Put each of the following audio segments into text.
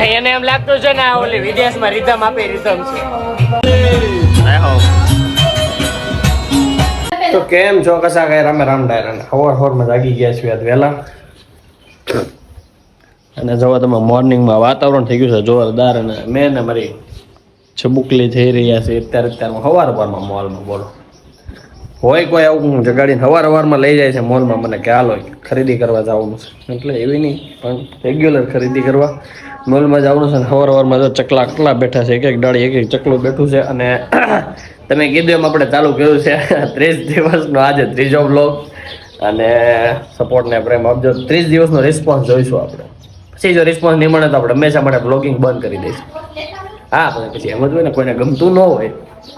એને એમ લાગતું છે ને ઓલી વિદેશમાં રીધમ આપે રીધમ છે. તો કેમ છો કસા કઈ રામે રામ ડાયરા હવાર જાગી ગયા છે વહેલા અને જોવા તમે મોર્નિંગમાં વાતાવરણ થઈ ગયું છે જોરદાર અને મેં ને મારી છબુકલી થઈ રહ્યા છે અત્યારમાં સવારમાં મોલમાં બોલો હોય કોઈ આવું જગાડીને સવારમાં લઈ જાય છે મોલમાં મને કે હાલો ખરીદી કરવા જવાનું છે એટલે એવી નહીં પણ રેગ્યુલર ખરીદી કરવા મોલમાં જવાનું છે ને સવારમાં જો ચકલા કટલા બેઠા છે એક ડાળી એક ચકલું બેઠું છે અને તમે કીધું એમ આપણે ચાલુ કર્યું છે 30 દિવસનો આજે ત્રીજો બ્લોગ અને સપોર્ટ ને પ્રેમ આપજો 30 દિવસનો રિસ્પોન્સ જોઈશું આપણે પછી જો રિસ્પોન્સ નહીં મળે તો આપણે હંમેશા માટે બ્લોગિંગ બંધ કરી દઈશું હા પણ પછી એમ જ હોય ને કોઈને ગમતું ન હોય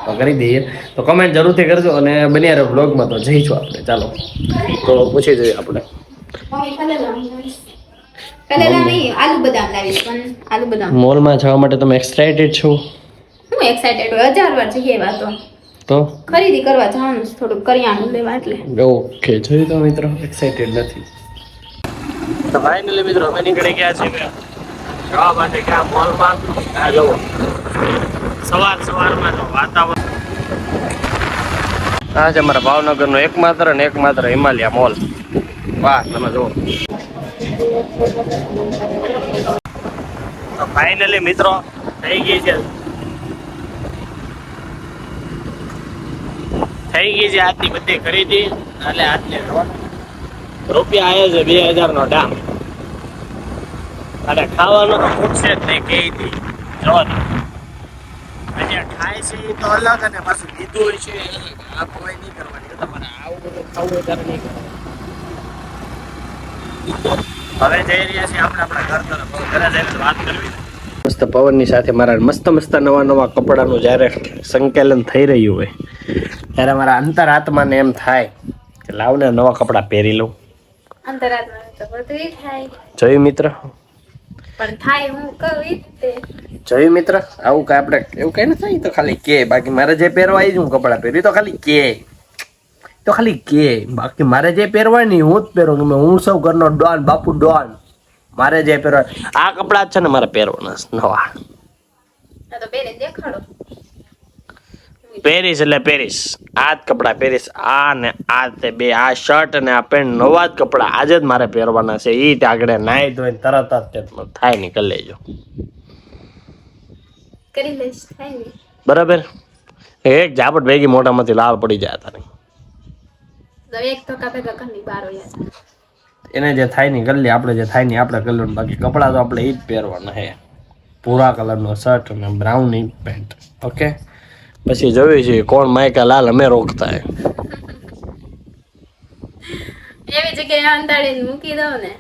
તો કરી દઈએ તો કમેન્ટ જરૂરથી કરજો અને બન્યા રહો બ્લોગમાં તો જઈશું આપણે ચાલો તો પૂછી જોઈએ આપણે મોલમાં જવા માટે તમે એક્સાઇટેડ છો? હું એક્સાઇટેડ હોય 1000 વાર જઈએ વાતો તો ખરીદી કરવા જવાનું છે થોડું કરિયાણું લેવા એટલે ઓકે જોયું તો મિત્રો એક્સાઇટેડ નથી તો ફાઇનલી મિત્રો અમે નીકળી ગયા છીએ જવા માટે કે મોલમાં આ જુઓ સવારમાં તો વાતાવરણ આ છે અમારા ભાવનગરનો એકમાત્ર હિમાલયા મોલ વાહ તમે જુઓ તો ફાઇનલી મિત્રો થઈ ગઈ છે આજની બધી ખરીદી એટલે આજની રૂપિયા આવ્યા છે 2000 નો ડામ અને ખાવાનું તો પૂછશે જ નહીં કહી દી જો આજે ખાય છે એ તો અલગ અને પાછું લીધું હોય છે આ કોઈ નહીં કરવાની તમારે આવું બધું ખાવું હોય ત્યારે નહીં કરવાનું હવે જઈ રહ્યા છીએ આપણે આપણા ઘર તરફ ઘરે જઈને વાત કરવી મસ્ત પવનની સાથે મારા મસ્ત નવા કપડાનું જ્યારે સંકલન થઈ રહ્યું હોય ત્યારે મારા અંતરાત્માને એમ થાય કે લાવને નવા કપડાં પહેરી લઉં જોયું મિત્ર પણ થાય હું કહું જોયું મિત્ર આવું કઈ આપણે એવું કઈ ન થાય તો ખાલી કે બાકી મારે જે પહેરવા આવી હું કપડાં પહેરી તો ખાલી કે બાકી મારે જે પહેરવાય નહીં હું જ પહેરું હું સૌ ઘરનો ડોન બાપુ ડોન મારે જે પહેરવા આ કપડા જ છે ને મારે પહેરવાના નવા પહેરીશ એટલે પહેરીશ આ જ કપડા પહેરીશ આ ને આ તે બે આ શર્ટ અને આ પેન્ટ નવા જ કપડા આજે જ મારે પહેરવાના છે ઈ આગળ નાઈ ધોઈને તરત જ થાય નહીં કરી લેજો બરાબર એક ઝાપટ ભેગી મોઢામાંથી લાલ પડી જાય તારી એને જે થાય નહીં કરી લે આપણે જે થાય નહીં આપણે કરી લે બાકી કપડા તો આપણે ઈ જ પહેરવાના હે ભૂરા કલરનો શર્ટ અને બ્રાઉન ઈ પેન્ટ ઓકે પછી જોયું છે કોણ માયકા લાલ અમે રોકતા હે એવી જગ્યાએ અંધાડીને મૂકી દઉં ને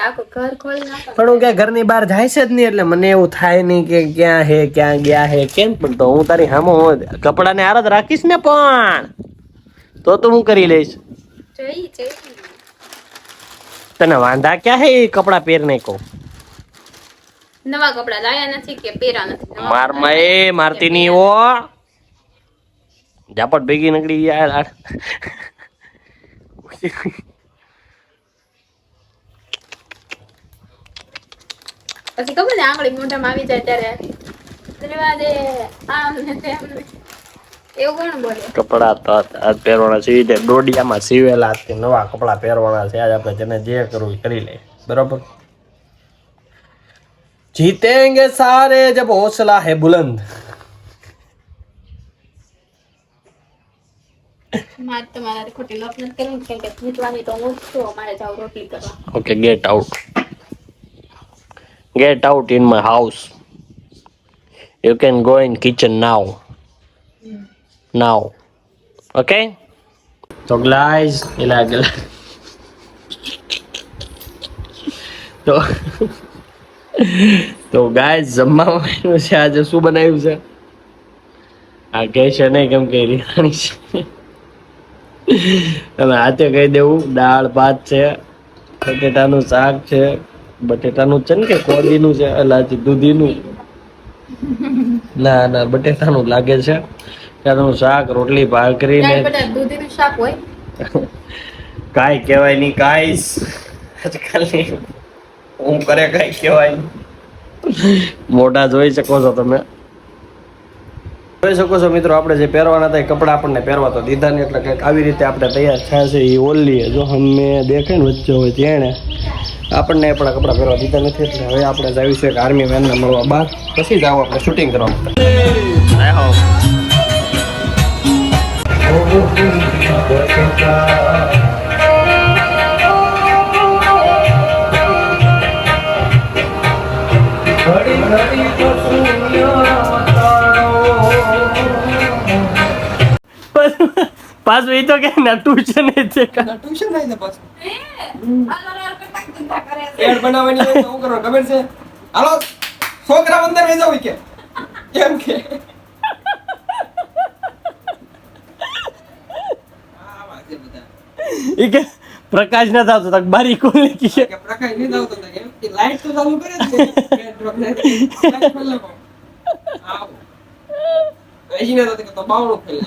આખું ઘર ખોલી નાખો પણ હું ક્યાં ઘરની બહાર જાય છે જ નહીં એટલે મને એવું થાય નહીં કે ક્યાં હે ક્યાં ગયા હે કેમ પણ તો હું તારી સામો કપડાને આરત રાખીશ ને પણ તો હું કરી લઈશ તને વાંધા ક્યાં હે એ કપડા પહેર નહીં કહું નવા કપડા લાયા નથી કે પહેરા નથી મારમાં એ મારતી નહીં ઓ ઝાપટ ભેગી નીકળી યાર પછી ખબર ને આંગળી મોઢામાં આવી જાય ત્યારે રેવા દે આમ ને તેમ એવું કોણ બોલે કપડા તો આજ પહેરવાના છે દોડિયામાં સીવેલા નવા કપડા પહેરવાના છે આજ આપણે જેને જે કરવું કરી લે બરોબર जीतेंगे सारे जब हौसला है बुलंद મારે તમારે ખોટી લપ નથી કરવી કેમ કે જીતવાની તો હું છું અમારે જાવ રોટલી કરવા okay get out in my house you can go in kitchen now okay તો guys એલા ગલા તો ગાઈસ જમવાનું છે આજે શું બનાવ્યું છે આ કહે છે નહીં કેમ કે રિહાણી છે તમે હાથે કહી દેવું દાળ ભાત છે બટેટાનું શાક છે બટેટાનું છે ને કે કોબીનું છે અલાજી દૂધીનું ના બટેટાનું લાગે છે ત્યારનું શાક રોટલી ભાખરી ને દૂધીનું શાક હોય કાંઈ કહેવાય નહીં ગાઈસ, આજકાલની હું કરે કાંઈ કહેવાય નહીં. મોઢા જોઈ શકો છો તમે, જોઈ શકો છો મિત્રો. આપણે જે પહેરવાના હતા એ કપડાં આપણને પહેરવા તો દીધા નહીં, એટલે કંઈક આવી રીતે આપણે તૈયાર થયા છે. એ ઓલી જો અમને દેખાય ને વચ્ચે હોય ત્યાં આપણને આપણા કપડાં પહેરવા દીધા નથી, એટલે હવે આપણે જાવીશું એક આર્મી મેનને મળવા બહાર, પછી જ આવો આપણે શૂટિંગ કરવા. પાછું એ તો કે ના ટ્યુશન છે, ટ્યુશન થાય છે પાછું એડ બનાવવાની હોય તો શું કરવાનું ખબર છે? હાલો છોકરા અંદર વહી જાવ કે એમ કે એ કે પ્રકાશ ના થતો તક બારી ખોલી કે પ્રકાશ નહીં આવતો તો એમ કે લાઈટ તો ચાલુ કરે છે લાઈટ ખોલે કો આવ એજી ના તો બાવળું ખોલે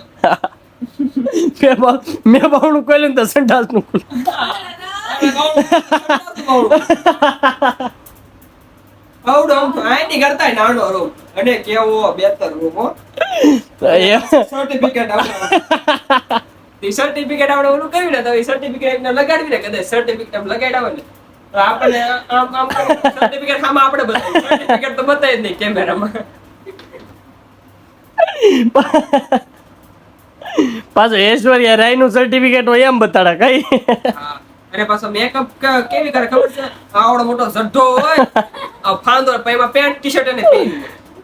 મેં બાવણું ખોલ્યું તો સંડાસ નું નાનો રૂમ અને કેવો બેતર રૂમ હો સર્ટિફિકેટ આપણે ઓલું કર્યું ને તો એ સર્ટિફિકેટ ને લગાડવી ને કદાચ સર્ટિફિકેટ એમ લગાડ્યા હોય ને તો આપણે આમ સર્ટિફિકેટ સામે આપણે બતાવ્યું સર્ટિફિકેટ તો બતાવી જ નહીં કેમેરામાં પાછું ઐશ્વર્યા રાય નું સર્ટિફિકેટ હોય એમ બતાડા કઈ. અને પાછો મેકઅપ કેવી કરે ખબર છે? આવડો મોટો ઝડ્ઢો હોય ફાંદો એમાં પેન્ટ ટી શર્ટ એને પહેર્યું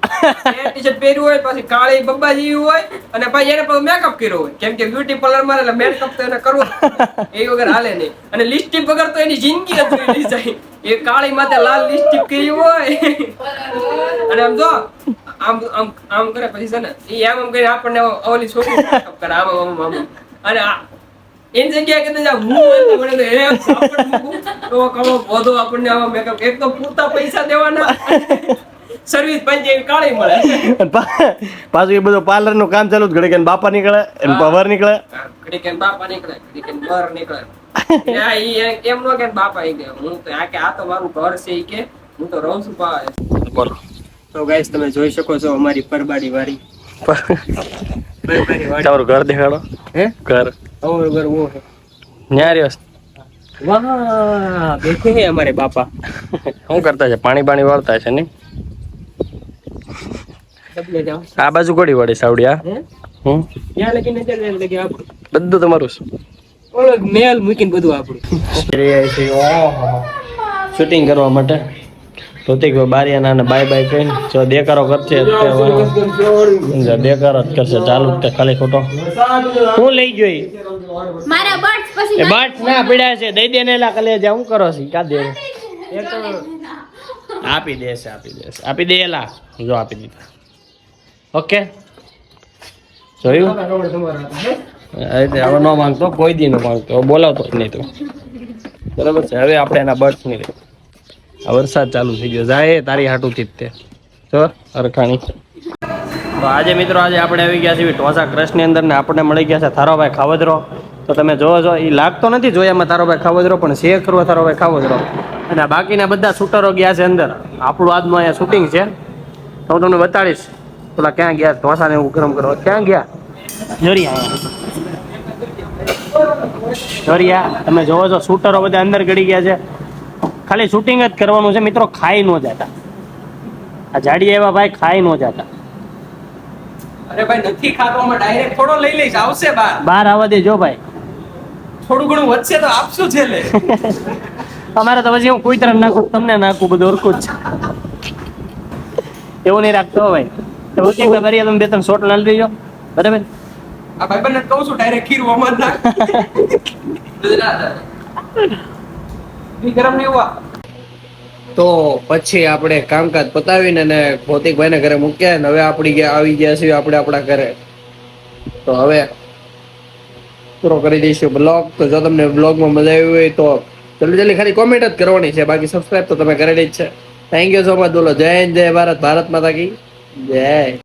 પેન્ટ ટી શર્ટ પહેર્યું હોય, પછી કાળી બબ્બા જેવી હોય અને પછી એને પછી મેકઅપ કર્યો હોય, કેમ કે બ્યુટી પાર્લર માં એટલે મેકઅપ તો એને કરવો એ વગર હાલે નહીં. અને લિપસ્ટિક વગર તો એની જિંદગી નથી રહી જાય. એ કાળી માથે લાલ લિપસ્ટિક કરી હોય અને આમ જો આમ આમ આમ કરે પછી છે ને એ આમ આમ કરીને આપણને ઓલી છોકરી મેકઅપ કરે આમ આમ આમ અને એની જગ્યાએ કદાચ વધુ આપણને આવા મેકઅપ એક તો પૂરતા પૈસા દેવાના સર્વિસ પંચાયત કાળી મળે. પાછું એ બધું પાર્લર નું કામ ચાલુ જ ઘડી કે બાપા નીકળે એમ પવર નીકળે ઘડી કે બાપા નીકળે ઘડી કે બર નીકળે એમ નો કે બાપા એ કે હું તો આ કે આ તો મારું ઘર છે એ કે હું તો રહું છું બોલો. તો ગાઈસ તમે જોઈ શકો છો અમારી પરબાડી વાળી તમારું ઘર દેખાડો. હે ઘર અમારું ઘર वो है ન્યારી वहाँ बैठे हैं हमारे बापा. શું કરતા છે? પાણી પાણી વાળતા છે ને? सबले जाओ આ બાજુ કોડી વાળી સાવડિયા. હું ત્યાં લગી નજર લગી આપણું બધું તમારું છે. ઓલો મેલ મૂકીને બધું આપણું શૂટિંગ કરવા માટે પ્રતિકભાઈ બારિયાના બાય બાય કહીને જો દેકારો કરશે દેકારો જ કરશે. ચાલુ તે ખાલી ખોટો હું લઈ ગયો મારા બર્ડ્સ પછી એ બટ ના પીડ્યા છે દઈ દે ને એલા કલે જા હું કરો છે કા દે આપી દેશે આપી દે એલા જો આપી દીધા. ઓકે જોયું હવે ન માંગતો કોઈ દી ન માંગતો બોલાવતો જ નહીં તો બરાબર છે. હવે આપણે એના બર્ડ્સ ની આ વરસાદ ચાલુ થઈ ગયો જાય તારી હાટું થી તે જો અરખાણી. તો આજે મિત્રો આજે આપણે આવી ગયા છીએ ઢોસા ક્રશની અંદર ને આપણને મળી ગયા છે થારોભાઈ ખાવદરો. તો તમે જોવો છો એ લાગતો નથી જોયામાં થારોભાઈ ખાવદરો પણ છે ખરો થારોભાઈ ખાવદરો. અને બાકીના બધા શૂટરો ગયા છે અંદર. આપણું આજનું અહીંયા શૂટિંગ છે તો હું તમને બતાડીશ. પેલા ક્યાં ગયા ઢોસાને એવું ગરમ કરવા ક્યાં ગયા જોરિયા તમે જોવો છો શૂટરો બધા અંદર ગળી ગયા છે. ખાલી શૂટિંગ જ કરવાનું છે મિત્રો, ખાઈ ન જતા. આ જાડી એવા ભાઈ ખાઈ ન જતા. અરે ભાઈ નથી ખાવામાં ડાયરેક્ટ થોડો લઈ લઈશ આવશે બહાર આવવા દેજો ભાઈ. થોડું ઘણું વધશે તો આપશું છે લે. અમારે તો પછી હું કોઈ તરફ નાખું તમને નાખું બધું ઓળખું જ છે. એવું નહીં રાખતો ભાઈ. તો ભરી તમે બે ત્રણ શોટ નાખી દેજો બરાબર. આ ભાઈ બંને કહું છું ડાયરેક્ટ ખીરવામાં જ નાખ. ગરમ નહીં હોવા. તો પછી આપણે કામકાજ પતાવીને અને ભૌતિકભાઈને ઘરે મૂક્યા ને હવે આપણી આવી ગયા છીએ આપણે આપણા ઘરે. તો હવે પૂરો કરી દઈશું બ્લોગ. તો જો તમને બ્લોગમાં મજા આવી હોય તો જલ્દી ખાલી કોમેન્ટ જ કરવાની છે, બાકી સબસ્ક્રાઇબ તો તમે કરેલી જ છે. Thank you so much. બોલો જય હિન્દ જય ભારત, ભારત માતા કી જય.